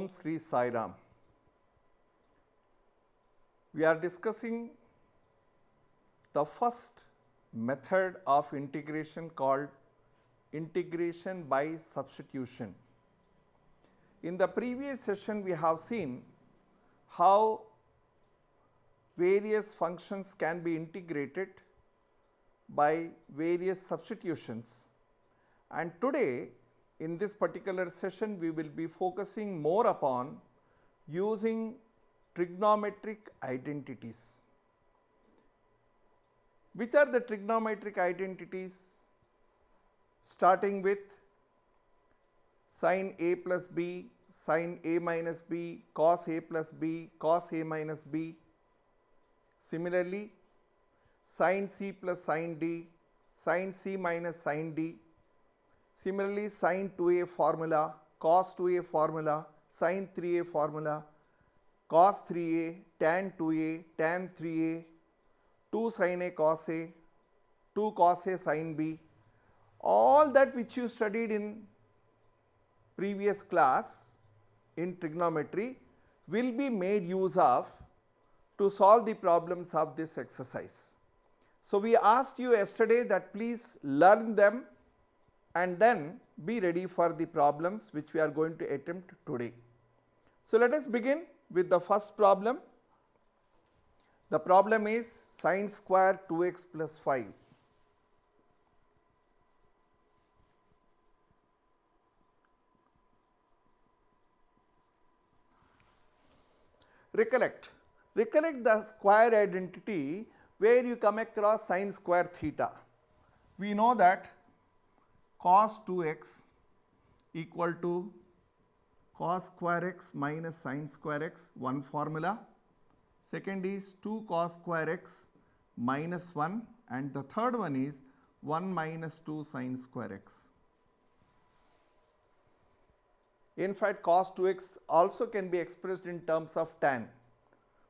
Om Sri Sai Ram. We are discussing the first method of integration called integration by substitution. In the previous session, we have seen how various functions can be integrated by various substitutions, and today in this particular session we will be focusing more upon using trigonometric identities. Which are the trigonometric identities? Starting with sin A plus B, sin A minus B, cos A plus B, cos A minus B. Similarly, sin C plus sin D, sin C minus sin D. Similarly, sin 2A formula, cos 2A formula, sin 3A formula, cos 3A, tan 2A, tan 3A, 2 sin A cos A, 2 cos A sin B. All that which you studied in previous class in trigonometry will be made use of to solve the problems of this exercise. So, we asked you yesterday that please learn them and then be ready for the problems which we are going to attempt today. So, let us begin with the first problem. The problem is sin square 2x plus 5. Recollect the square identity where you come across sin square theta. We know that cos 2x equal to cos square x minus sin square x, one formula. Second is 2 cos square x minus 1, and the third one is 1 minus 2 sin square x. In fact, cos 2x also can be expressed in terms of tan.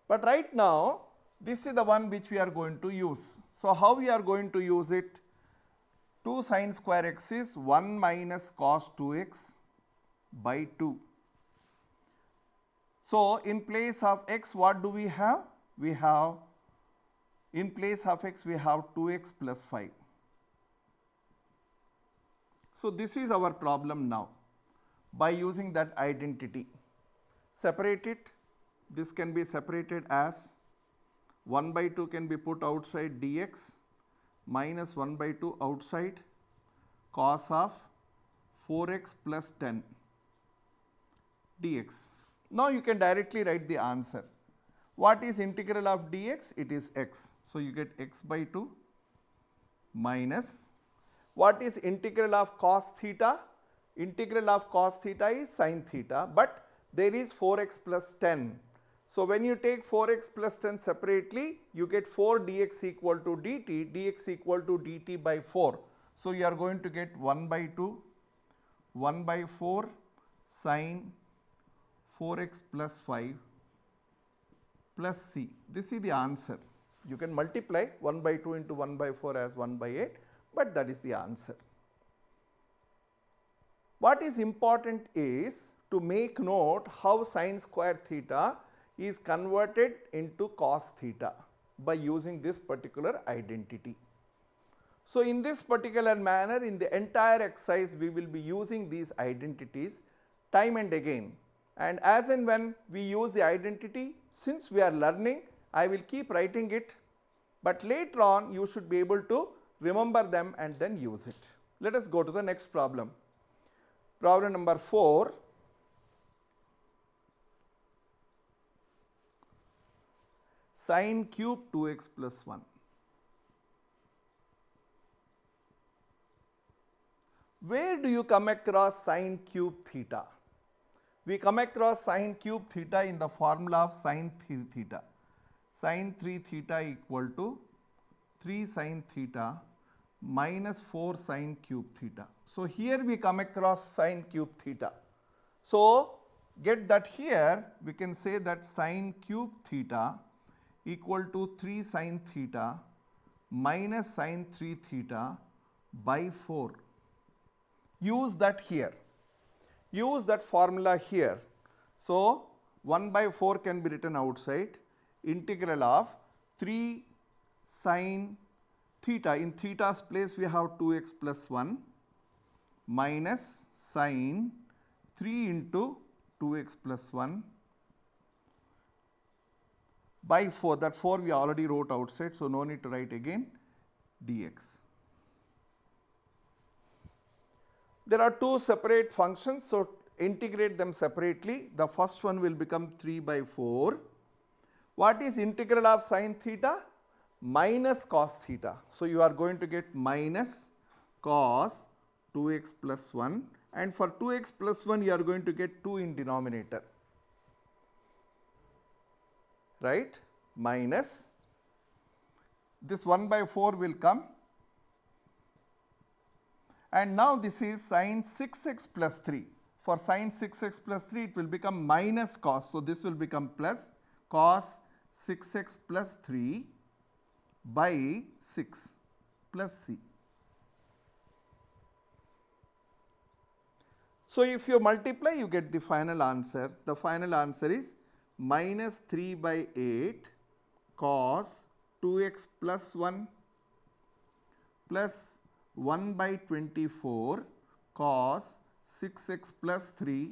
But right now, this is the one which we are going to use. So, how we are going to use it? 2 sin square x is 1 minus cos 2x by 2. So, in place of x, what do we have? We have, in place of x, we have 2x plus 5. So, this is our problem now. By using that identity, separate it. This can be separated as 1 by 2 can be put outside dx minus 1 by 2 outside cos of 4x plus 10 dx. Now, you can directly write the answer. What is integral of dx? It is x. So, you get x by 2 minus, what is integral of cos theta? Integral of cos theta is sin theta, but there is 4x plus 10. So, when you take 4x plus 10 separately, you get 4 dx equal to dt, dx equal to dt by 4. So, you are going to get 1 by 2, 1 by 4 sin 4x plus 5 plus c. This is the answer. You can multiply 1 by 2 into 1 by 4 as 1 by 8, but that is the answer. What is important is to make note how sin square theta is converted into cos theta by using this particular identity. So, in this particular manner, in the entire exercise we will be using these identities time and again, and as and when we use the identity, since we are learning, I will keep writing it, but later on you should be able to remember them and then use it. Let us go to the next problem. Problem number 4. Sin cube 2x plus 1. Where do you come across sin cube theta? We come across sin cube theta in the formula of sin 3 theta. Sin 3 theta equal to 3 sin theta minus 4 sin cube theta. So, here we come across sin cube theta. So, get that here we can say that sin cube theta equal to 3 sin theta minus sin 3 theta by 4. Use that here. Use that formula here. So 1 by 4 can be written outside. Integral of 3 sine theta. In theta's place we have 2x plus 1 minus sine 3 into 2x plus 1 by 4. That 4 we already wrote outside, so no need to write again, dx. There are two separate functions, so integrate them separately. The first one will become 3 by 4. What is integral of sine theta? Minus cos theta. So you are going to get minus cos 2x plus 1, and for 2x plus 1 you are going to get 2 in denominator, right, minus this 1 by 4 will come, and now this is sin 6x plus 3. For sin 6x plus 3 it will become minus cos, so this will become plus cos 6x plus 3 by 6 plus c. So if you multiply you get the final answer. The final answer is minus 3 by 8 cos 2x plus 1 plus 1 by 24 cos 6x plus 3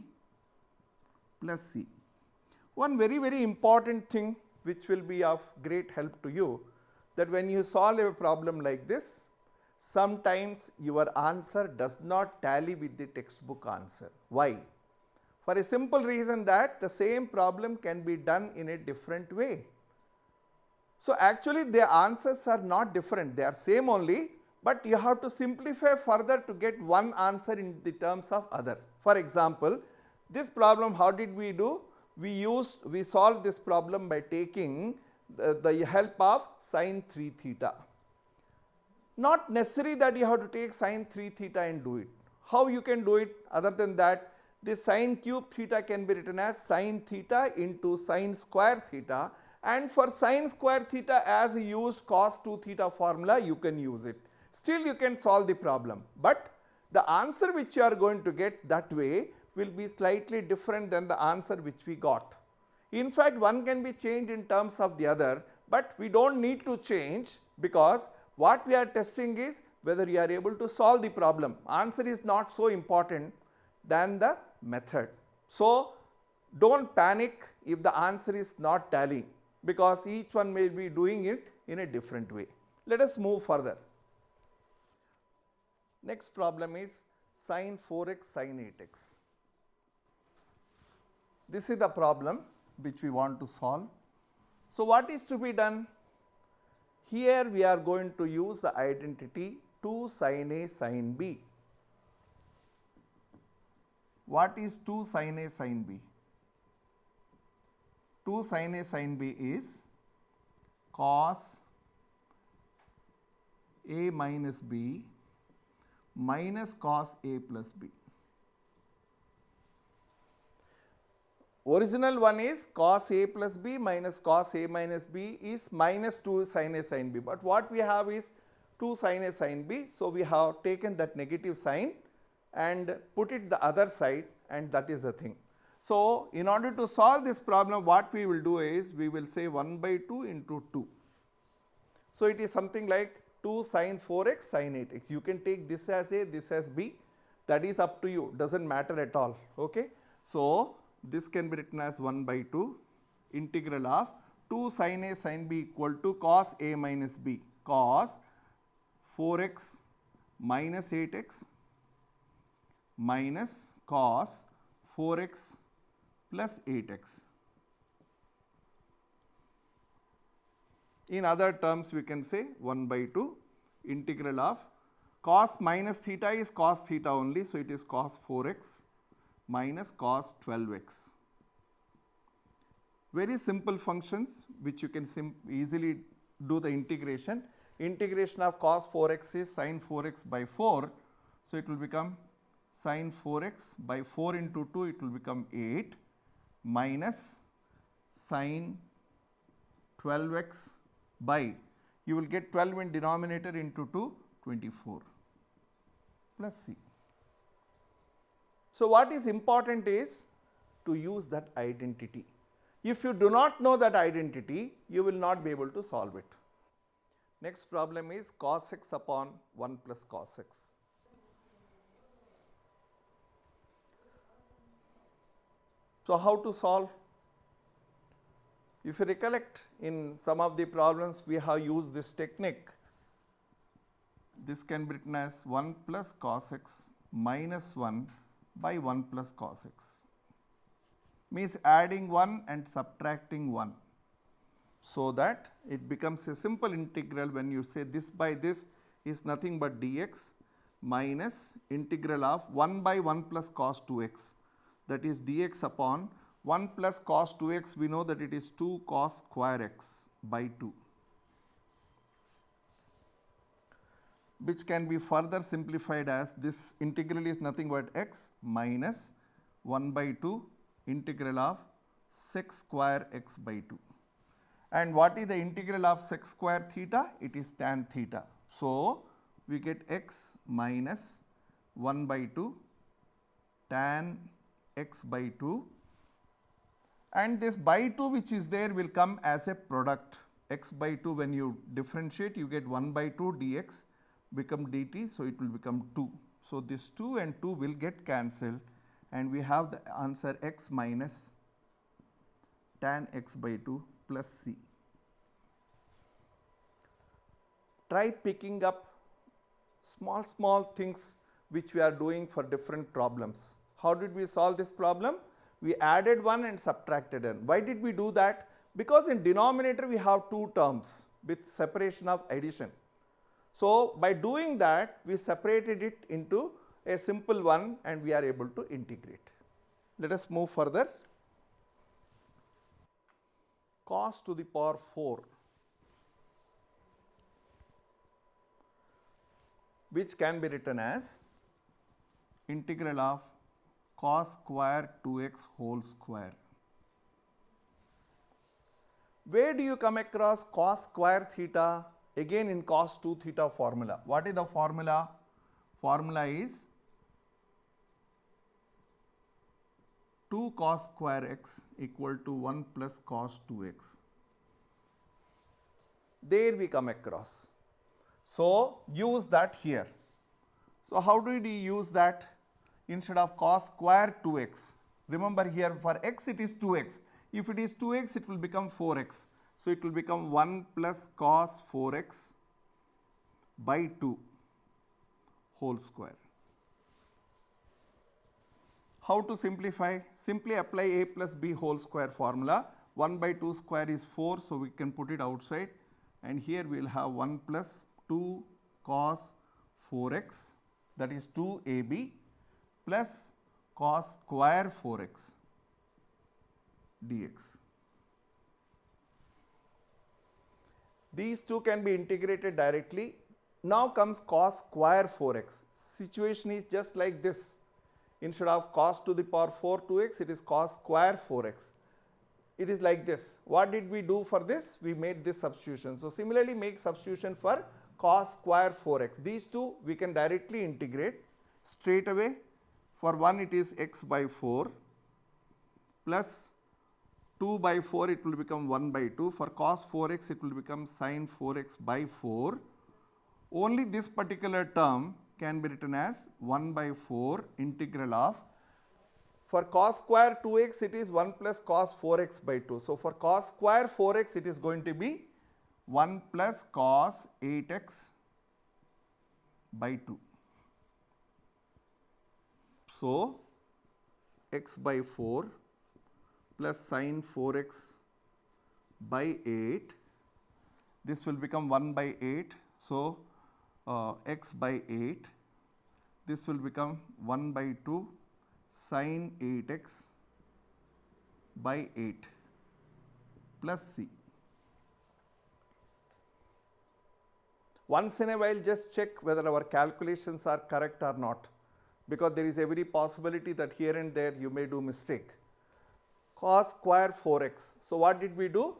plus c. One very important thing which will be of great help to you, that when you solve a problem like this, sometimes your answer does not tally with the textbook answer. Why? For a simple reason that the same problem can be done in a different way. So actually the answers are not different, they are same only, but you have to simplify further to get one answer in the terms of other. For example, this problem how did we do? We solved this problem by taking the help of sin 3 theta. Not necessary that you have to take sin 3 theta and do it. How you can do it other than that? This sin cube theta can be written as sin theta into sin square theta, and for sin square theta as you used cos 2 theta formula you can use it. Still you can solve the problem, but the answer which you are going to get that way will be slightly different than the answer which we got. In fact, one can be changed in terms of the other, but we do not need to change, because what we are testing is whether you are able to solve the problem. Answer is not so important than the method. So do not panic if the answer is not tallying, because each one may be doing it in a different way. Let us move further. Next problem is sin 4x sin 8x. This is the problem which we want to solve. So what is to be done? Here we are going to use the identity 2 sin A sin B. What is 2 sin A sin B? 2 sin A sin B is cos A minus B minus cos A plus B. Original one is cos A plus B minus cos A minus B is minus 2 sin A sin B, but what we have is 2 sin A sin B. So we have taken that negative sign and put it the other side, and that is the thing. So in order to solve this problem, what we will do is we will say 1 by 2 into 2. So it is something like 2 sin 4x sin 8x. You can take this as A, this as B, that is up to you, does not matter at all. Okay? So this can be written as 1 by 2 integral of 2 sin A sin B equal to cos A minus B, cos 4x minus 8x minus cos 4x plus 8x. In other terms we can say 1 by 2 integral of cos minus theta is cos theta only, so it is cos 4x minus cos 12x. Very simple functions which you can easily do the integration. Integration of cos 4x is sin 4x by 4, so it will become sin 4x by 4 into 2, it will become 8 minus sin 12x by, you will get 12 in denominator into 2, 24 plus c. So what is important is to use that identity. If you do not know that identity, you will not be able to solve it. Next problem is cos x upon 1 plus cos x. So, how to solve? If you recollect, in some of the problems we have used this technique. This can be written as 1 plus cos x minus 1 by 1 plus cos x. Means adding 1 and subtracting 1. So that it becomes a simple integral when you say this by this is nothing but dx minus integral of 1 by 1 plus cos 2x, that is dx upon 1 plus cos 2x, we know that it is 2 cos square x by 2, which can be further simplified as this integral is nothing but x minus 1 by 2 integral of sec square x by 2. And what is the integral of sec square theta? It is tan theta. So, we get x minus 1 by 2 tan x by 2, and this by 2 which is there will come as a product. X by 2, when you differentiate, you get 1 by 2 dx become dt, so it will become 2. So, this 2 and 2 will get cancelled, and we have the answer x minus tan x by 2 plus c. Try picking up small things which we are doing for different problems. How did we solve this problem? We added 1 and subtracted 1. Why did we do that? Because in denominator we have 2 terms with separation of addition. So, by doing that, we separated it into a simple one and we are able to integrate. Let us move further. Cos to the power 4, which can be written as integral of cos square 2x whole square. Where do you come across cos square theta? Again in cos 2 theta formula. What is the formula? Formula is 2 cos square x equal to 1 plus cos 2x. There we come across. So, use that here. So, how do we use that? Instead of cos square 2x, remember here for x it is 2x. If it is 2x, it will become 4x. So, it will become 1 plus cos 4x by 2 whole square. How to simplify? Simply apply a plus b whole square formula. 1 by 2 square is 4, so we can put it outside, and here we will have 1 plus 2 cos 4x, that is 2ab plus cos square 4x dx. These two can be integrated directly. Now comes cos square 4x. Situation is just like this. Instead of cos to the power 4 2x, it is cos square 4x. It is like this. What did we do for this? We made this substitution. So, similarly make substitution for cos square 4x. These two we can directly integrate straight away. For 1 it is x by 4 plus 2 by 4 it will become 1 by 2. For cos 4x it will become sin 4x by 4. Only this particular term can be written as 1 by 4 integral of, for cos square 2x it is 1 plus cos 4x by 2. So, for cos square 4x it is going to be 1 plus cos 8x by 2. So, x by 4 plus sin 4x by 8, this will become 1 by 8. So, x by 8, this will become 1 by 2 sin 8x by 8 plus c. Once in a while just check whether our calculations are correct or not, because there is every possibility that here and there you may do mistake. Cos square 4x. So, what did we do?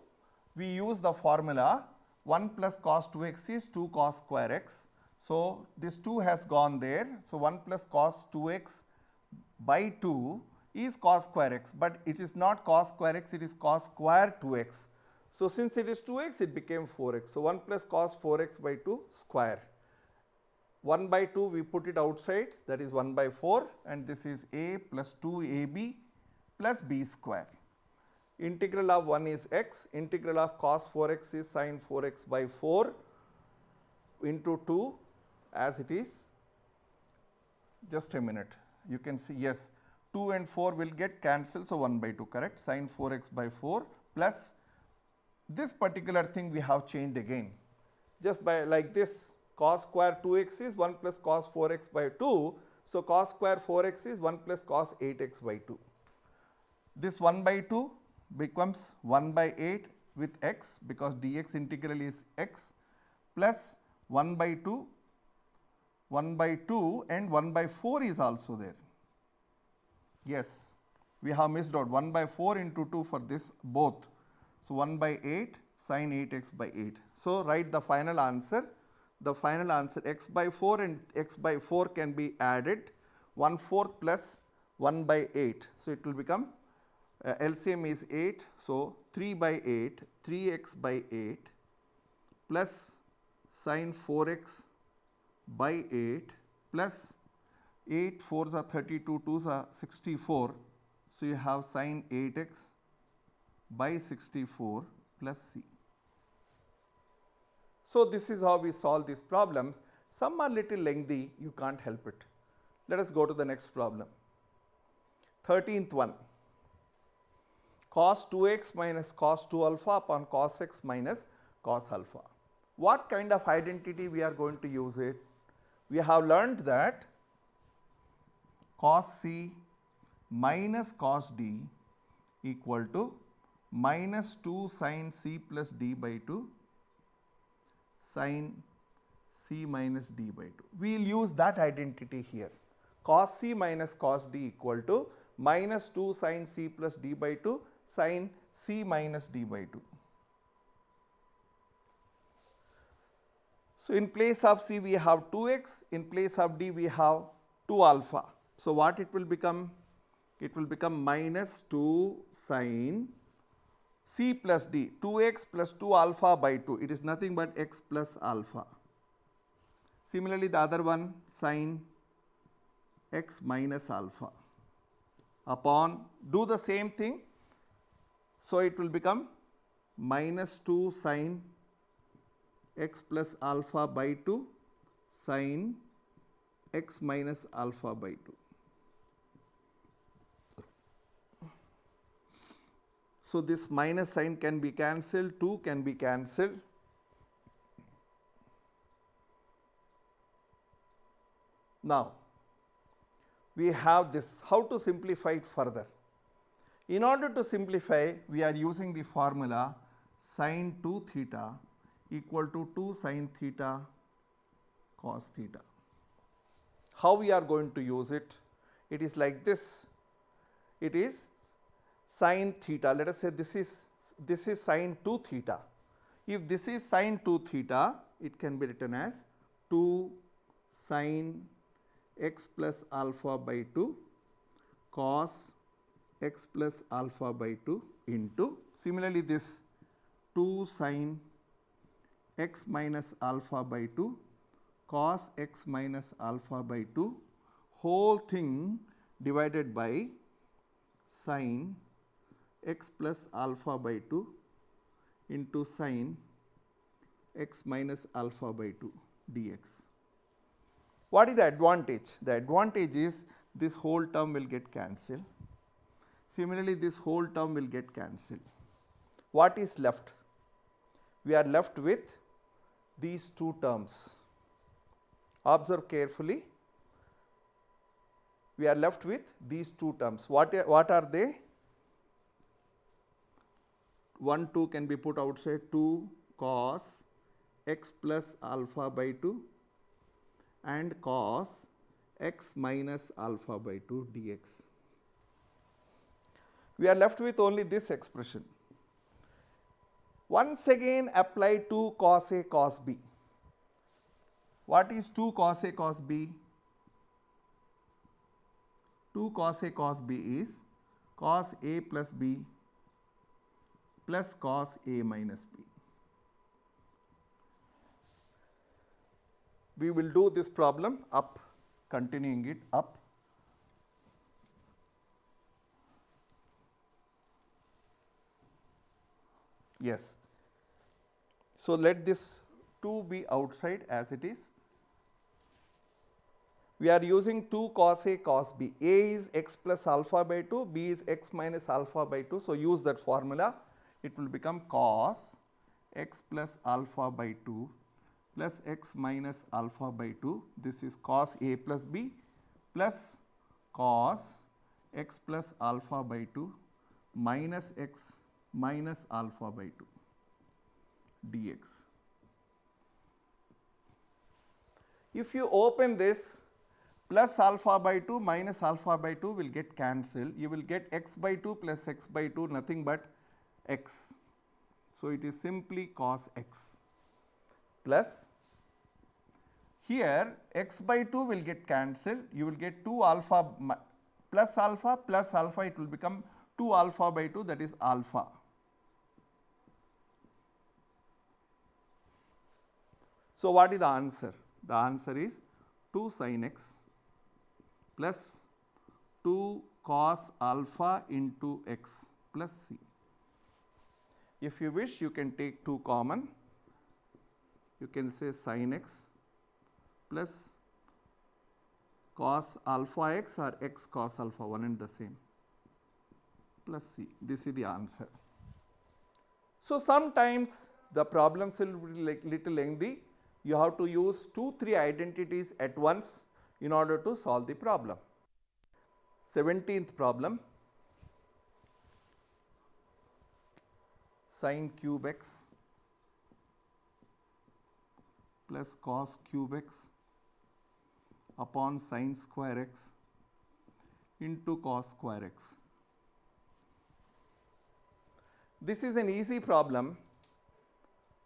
We use the formula 1 plus cos 2x is 2 cos square x. So, this 2 has gone there. So, 1 plus cos 2x by 2 is cos square x, but it is not cos square x, it is cos square 2x. So, since it is 2x, it became 4x. So, 1 plus cos 4x by 2 square. 1 by 2 we put it outside, that is 1 by 4, and this is a plus 2ab plus b square. Integral of 1 is x, integral of cos 4x is sin 4x by 4 into 2 as it is. Just a minute, you can see, yes, 2 and 4 will get cancelled, so 1 by 2, correct, sin 4x by 4 plus this particular thing we have changed again, just by like this, cos square 2x is 1 plus cos 4x by 2, so cos square 4x is 1 plus cos 8x by 2. This 1 by 2 becomes 1 by 8 with x, because dx integral is x, plus 1 by 2, 1 by 2 and 1 by 4 is also there. Yes, we have missed out 1 by 4 into 2 for this both. So, 1 by 8 sin 8x by 8. So, write the final answer. The final answer, x by 4 and x by 4 can be added, 1/4 plus 1 by 8. So, it will become LCM is 8. So, 3 by 8, 3x by 8 plus sin 4x by 8 plus 8 4s are 32, 2s are 64. So, you have sin 8x by 64 plus c. So, this is how we solve these problems. Some are little lengthy, you can't help it. Let us go to the next problem. 13th one, cos 2x minus cos 2 alpha upon cos x minus cos alpha. What kind of identity we are going to use it? We have learned that cos c minus cos d equal to minus 2 sin c plus d by 2 sin c minus d by 2. We will use that identity here. Cos c minus cos d equal to minus 2 sin c plus d by 2 sin c minus d by 2. So, in place of c we have 2x, in place of d we have 2 alpha. So, what it will become? It will become minus 2 sin c plus d, 2x plus 2 alpha by 2, it is nothing but x plus alpha. Similarly, the other one sin x minus alpha upon, do the same thing. So, it will become minus 2 sin x plus alpha by 2 sin x minus alpha by 2. So, this minus sign can be cancelled, 2 can be cancelled. Now, we have this, how to simplify it further? In order to simplify, we are using the formula sin 2 theta equal to 2 sin theta cos theta. How we are going to use it? It is like this. It is sin theta. Let us say this is sin 2 theta. If this is sin 2 theta, it can be written as 2 sin x plus alpha by 2 cos x plus alpha by 2 into, similarly this 2 sin x minus alpha by 2 cos x minus alpha by 2 whole thing divided by sin x plus alpha by 2 into sin x minus alpha by 2 dx. What is the advantage? The advantage is this whole term will get cancelled. Similarly, this whole term will get cancelled. What is left? We are left with these two terms. Observe carefully. We are left with these two terms. What are they? 1, 2 can be put outside, 2 cos x plus alpha by 2 and cos x minus alpha by 2 dx. We are left with only this expression. Once again apply 2 cos A cos B. What is 2 cos A cos B? 2 cos A cos B is cos A plus B plus cos A minus B. We will do this problem up, continuing it up. Yes. So let this 2 be outside as it is. We are using 2 cos A cos B. A is x plus alpha by 2, B is x minus alpha by 2. So use that formula. It will become cos x plus alpha by 2 plus x minus alpha by 2. This is cos A plus B plus cos x plus alpha by 2 minus x minus alpha by 2 dx. If you open this, plus alpha by 2 minus alpha by 2 will get cancelled. You will get x by 2 plus x by 2, nothing but x. So it is simply cos x plus, here x by 2 will get cancelled. You will get 2 alpha plus alpha, it will become 2 alpha by 2, that is alpha. So what is the answer? The answer is 2 sin x plus 2 cos alpha into x plus c. If you wish, you can take 2 common. You can say sin x plus cos alpha x or x cos alpha, one and the same, plus c. This is the answer. So sometimes the problems will be little lengthy. You have to use 2-3 identities at once in order to solve the problem. 17th problem, sin cube x plus cos cube x upon sin square x into cos square x. This is an easy problem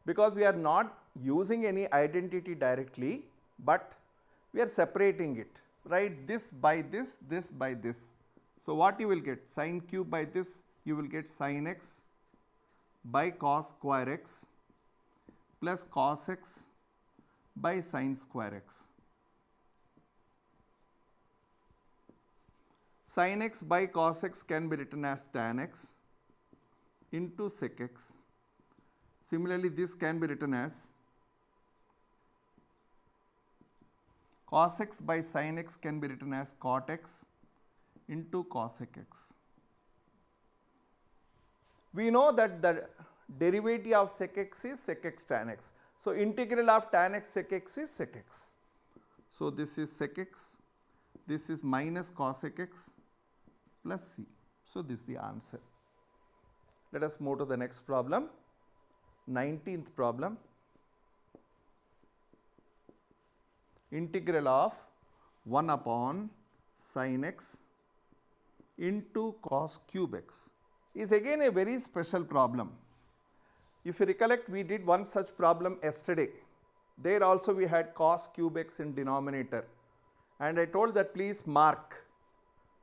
because we are not using any identity directly, but we are separating it, right? This by this, this by this. So what you will get? Sin cube by this, you will get sin x by cos square x plus cos x by sin square x. Sin x by cos x can be written as tan x into sec x. Similarly, this can be written as cos x by sin x can be written as cot x into cosec x. We know that the derivative of sec x is sec x tan x. So integral of tan x sec x is sec x. So this is sec x, this is minus cosec x plus c. So this is the answer. Let us move to the next problem. 19th problem. Integral of 1 upon sin x into cos cube x is again a very special problem. If you recollect, we did one such problem yesterday. There also we had cos cube x in denominator, and I told that please mark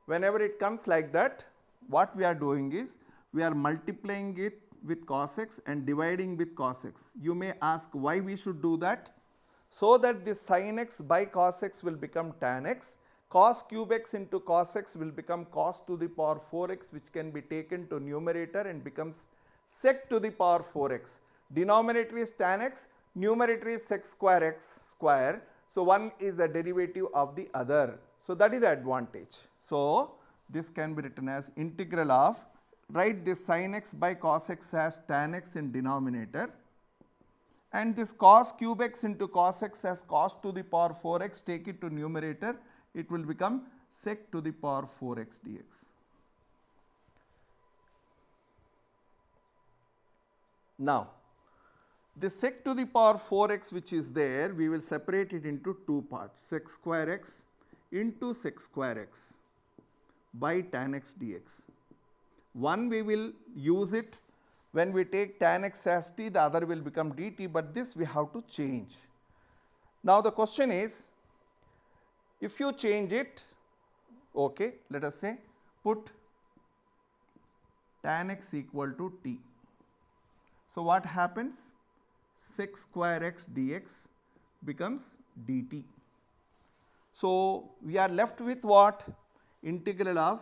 whenever it comes like that. What we are doing is we are multiplying it with cos x and dividing with cos x. You may ask why we should do that. So that this sin x by cos x will become tan x, cos cube x into cos x will become cos to the power 4x, which can be taken to numerator and becomes sec to the power 4x. Denominator is tan x, numerator is sec square x square. So one is the derivative of the other. So that is the advantage. So this can be written as integral of, write this sin x by cos x as tan x in denominator, and this cos cube x into cos x as cos to the power 4x, take it to numerator, it will become sec to the power 4x dx. Now, this sec to the power 4x which is there, we will separate it into two parts, sec square x into sec square x by tan x dx. One we will use it when we take tan x as t, the other will become dt, but this we have to change. Now the question is, if you change it, Okay, let us say put tan x equal to t. So what happens? Sec square x dx becomes dt. So we are left with what? Integral of,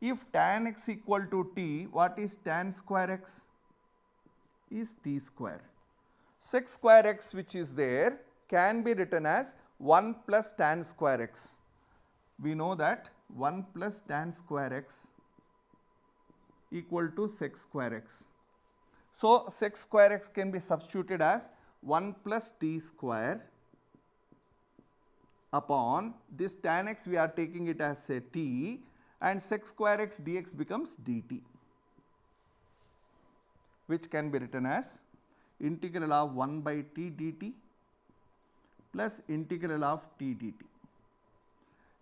if tan x equal to t, what is tan square x? Is t square. Sec square x which is there can be written as 1 plus tan square x. We know that 1 plus tan square x equal to sec square x. So sec square x can be substituted as 1 plus t square upon this tan x, we are taking it as a t, and sec square x dx becomes dt, which can be written as integral of 1 by t dt plus integral of t dt.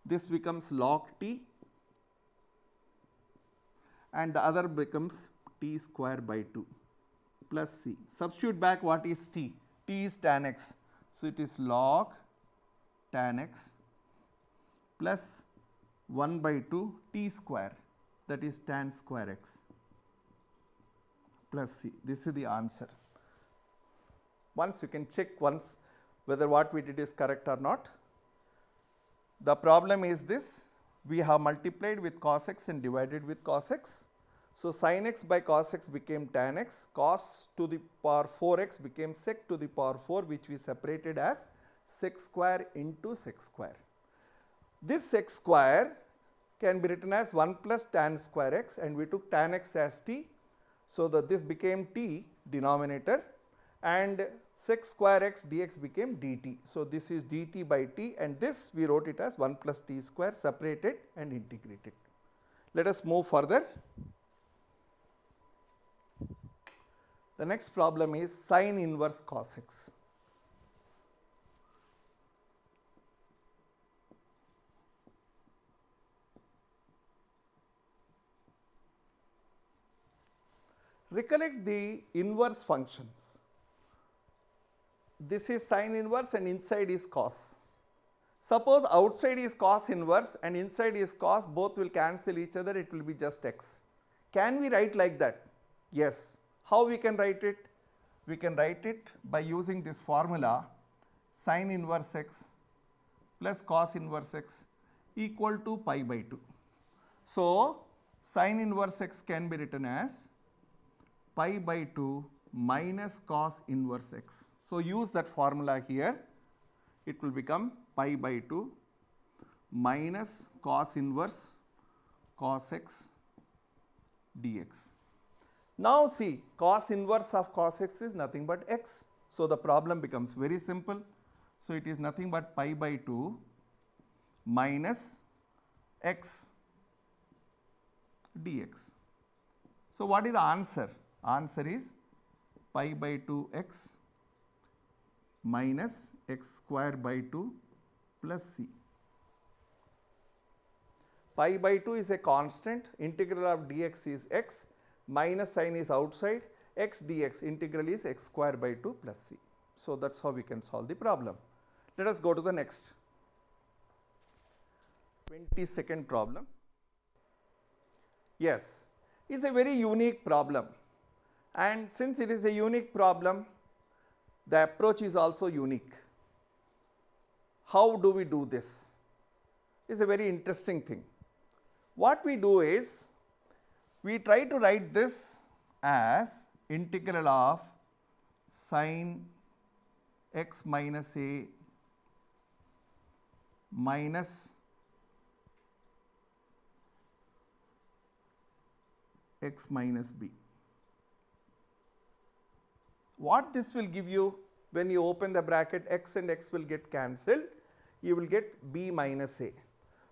This becomes log t and the other becomes t square by 2 plus c. Substitute back what is t? T is tan x. So it is log tan x plus 1 by 2 t square, that is tan square x plus c. This is the answer. Once you can check once whether what we did is correct or not. The problem is this: we have multiplied with cos x and divided with cos x. So sin x by cos x became tan x, cos to the power 4x became sec to the power 4, which we separated as sec square into sec square. This sec square can be written as 1 plus tan square x, and we took tan x as t. So that this became t denominator, and sec square x dx became dt. So this is dt by t, and this we wrote it as 1 plus t square, separated and integrated. Let us move further. The next problem is sin inverse cos x. Recollect the inverse functions. This is sin inverse and inside is cos. Suppose outside is cos inverse and inside is cos, both will cancel each other, it will be just x. Can we write like that? Yes. How we can write it? We can write it by using this formula: sin inverse x plus cos inverse x equal to pi by 2. So sin inverse x can be written as pi by 2 minus cos inverse x. So use that formula here. It will become pi by 2 minus cos inverse cos x dx. Now see, cos inverse of cos x is nothing but x. So the problem becomes very simple. So it is nothing but pi by 2 minus x dx. So what is the answer? Answer is pi by 2x minus x square by 2 plus c. Pi by 2 is a constant, integral of dx is x, minus sign is outside, x dx integral is x square by 2 plus c. So that is how we can solve the problem. Let us go to the next 22nd problem. Yes, it is a very unique problem, and since it is a unique problem, the approach is also unique. How do we do this? It is a very interesting thing. What we do is, we try to write this as integral of sin x minus a minus x minus b. What this will give you, when you open the bracket, x and x will get cancelled, you will get b minus a.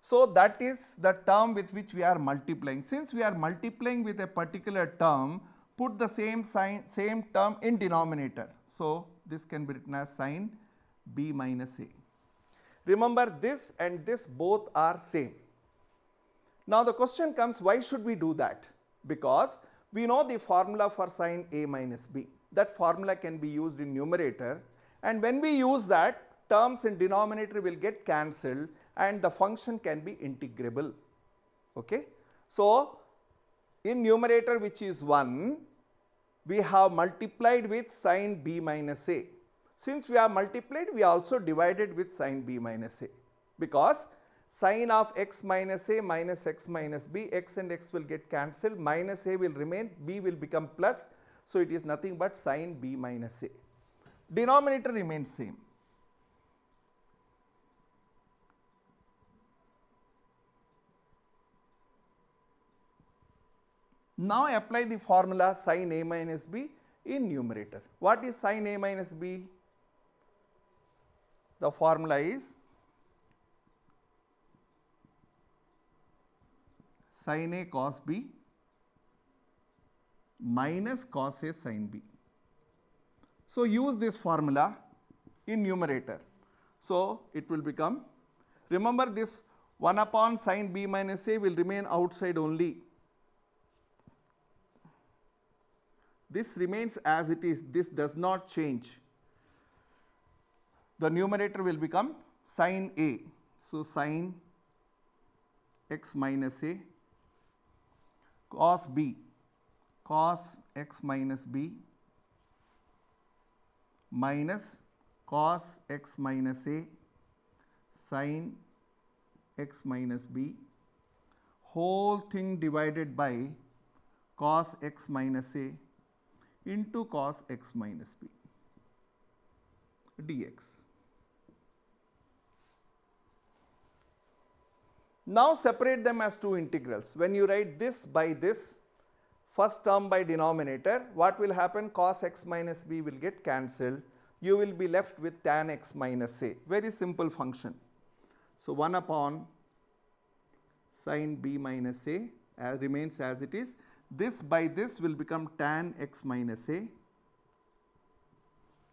So that is the term with which we are multiplying. Since we are multiplying with a particular term, put the same term in denominator. So this can be written as sin b minus a. Remember, this and this both are same. Now the question comes, why should we do that? Because we know the formula for sin a minus b. That formula can be used in numerator, and when we use that, terms in denominator will get cancelled and the function can be integrable. Okay. So, in numerator which is 1, we have multiplied with sin b minus a. Since we have multiplied, we also divided with sin b minus a, because sin of x minus a minus x minus b, x and x will get cancelled, minus a will remain, b will become plus. So, it is nothing but sin b minus a. Denominator remains same. Now, apply the formula sin a minus b in numerator. What is sin a minus b? The formula is sin a cos b minus cos a sin b. So, use this formula in numerator. So, it will become, remember this 1 upon sin b minus a will remain outside only. This remains as it is, this does not change. The numerator will become sin a. So, sin x minus a cos b cos x minus b minus cos x minus a sin x minus b, whole thing divided by cos x minus a into cos x minus b dx. Now, separate them as two integrals. When you write this by this, first term by denominator, what will happen? Cos x minus b will get cancelled. You will be left with tan x minus a. Very simple function. So, 1 upon sin b minus a remains as it is. This by this will become tan x minus a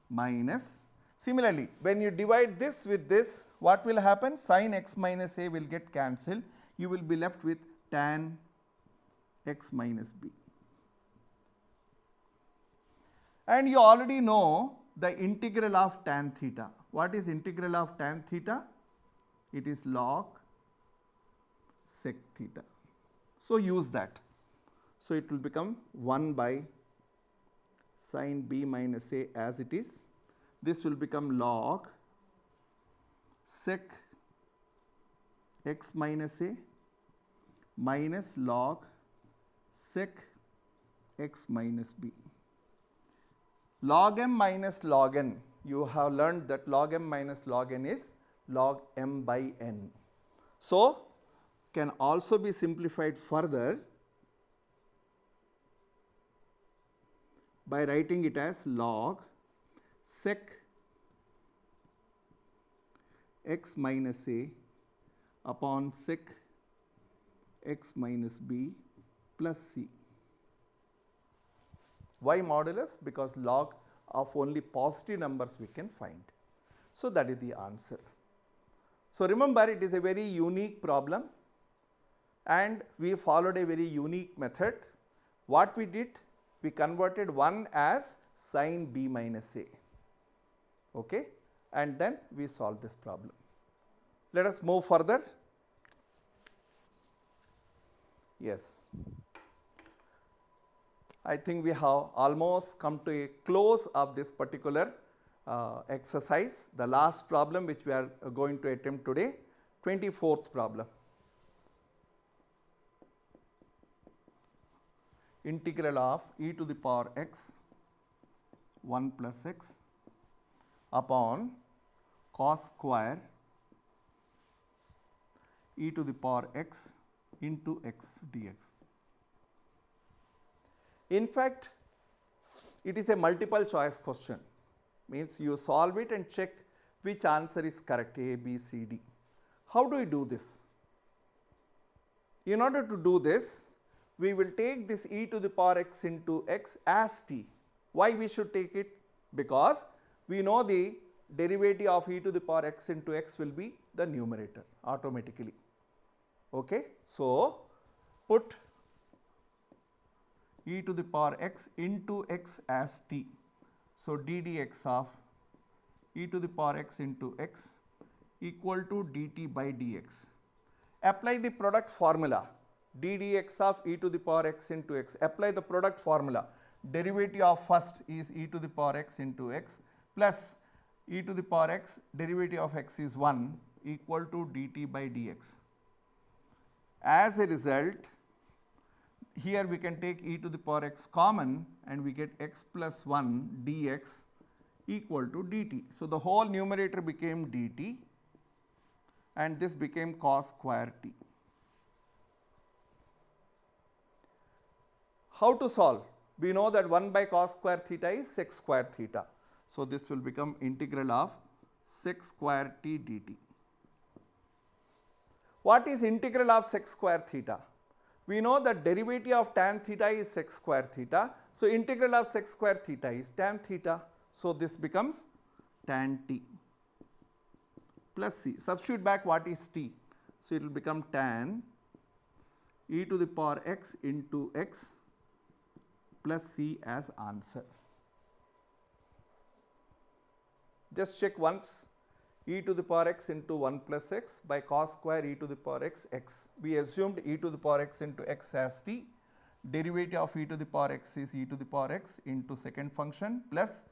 minus. Similarly, when you divide this with this, what will happen? Sin x minus a will get cancelled. You will be left with tan x minus b. And you already know the integral of tan theta. What is integral of tan theta? It is log sec theta. So, use that. So, it will become 1 by sin b minus a as it is. This will become log sec x minus a minus log sec x minus b. Log m minus log n, you have learned that log m minus log n is log m by n. So, can also be simplified further by writing it as log sec x minus a upon sec x minus b plus c. Why modulus? Because log of only positive numbers we can find. So, that is the answer. So, remember, it is a very unique problem and we followed a very unique method. What we did? We converted 1 as sin b minus a, okay, and then we solve this problem. Let us move further. Yes, I think we have almost come to a close of this particular exercise. The last problem which we are going to attempt today, 24th problem. Integral of e to the power x 1 plus x upon cos square e to the power x into x dx. In fact, it is a multiple choice question, means you solve it and check which answer is correct, A, B, C, D. How do we do this? In order to do this, we will take this e to the power x into x as t. Why we should take it? Because we know the derivative of e to the power x into x will be the numerator automatically. Okay. So, put e to the power x into x as t. So, d dx of e to the power x into x equal to dt by dx. Apply the product formula. d dx of e to the power x into x. Apply the product formula. Derivative of first is e to the power x into x plus e to the power x, derivative of x is 1 equal to dt by dx. As a result, here we can take e to the power x common and we get x plus 1 dx equal to dt. So, the whole numerator became dt and this became cos square t. How to solve? We know that 1 by cos square theta is sec square theta. So, this will become integral of sec square t dt. What is integral of sec square theta? We know that derivative of tan theta is sec square theta. So, integral of sec square theta is tan theta. So, this becomes tan t plus c. Substitute back what is t. So, it will become tan e to the power x into x plus c as answer. Just check once, e to the power x into 1 plus x by cos square e to the power x x. We assumed e to the power x into x as t. Derivative of e to the power x is e to the power x into second function plus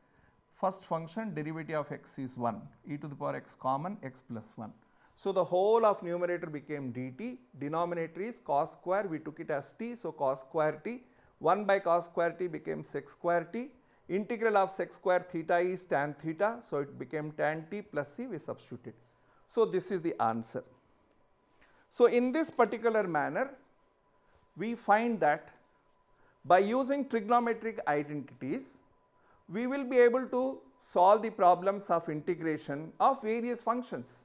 first function derivative of x is 1, e to the power x common x plus 1. So, the whole of numerator became dt, denominator is cos square, we took it as t, so cos square t, 1 by cos square t became sec square t, integral of sec square theta is tan theta, so it became tan t plus c, we substituted. So, this is the answer. So, in this particular manner, we find that by using trigonometric identities, we will be able to solve the problems of integration of various functions.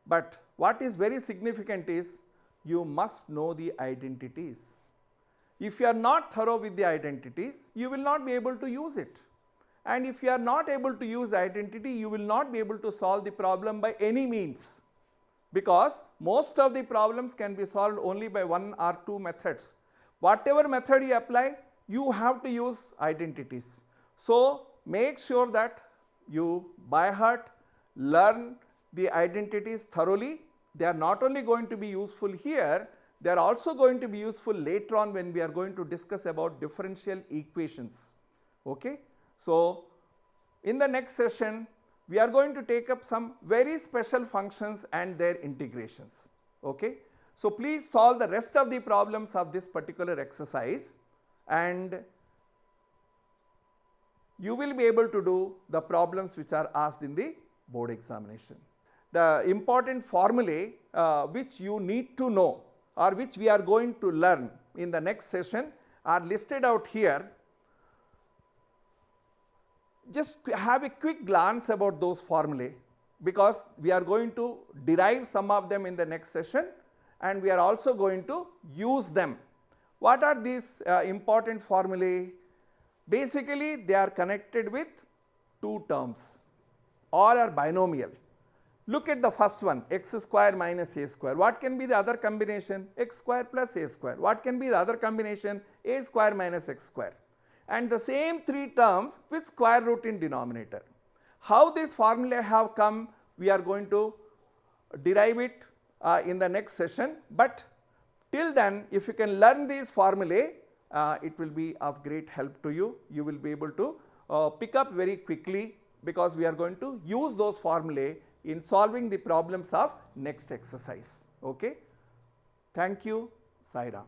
But what is very significant is you must know the identities. If you are not thorough with the identities, you will not be able to use it. And if you are not able to use identity, you will not be able to solve the problem by any means, because most of the problems can be solved only by one or two methods. Whatever method you apply, you have to use identities. So, make sure that you by heart learn the identities thoroughly. They are not only going to be useful here, they are also going to be useful later on when we are going to discuss about differential equations. Okay? So, in the next session, we are going to take up some very special functions and their integrations. Okay? So, please solve the rest of the problems of this particular exercise and you will be able to do the problems which are asked in the board examination. The important formulae which you need to know or which we are going to learn in the next session are listed out here. Just have a quick glance about those formulae, because we are going to derive some of them in the next session and we are also going to use them. What are these important formulae? Basically, they are connected with two terms. All are binomial. Look at the first one, x square minus a square. What can be the other combination? X square plus a square. What can be the other combination? A square minus x square. And the same three terms with square root in denominator. How this formula have come, we are going to derive it in the next session. But till then, if you can learn these formulae, it will be of great help to you. You will be able to pick up very quickly, because we are going to use those formulae in solving the problems of next exercise. Okay? Thank you. Sai Ram.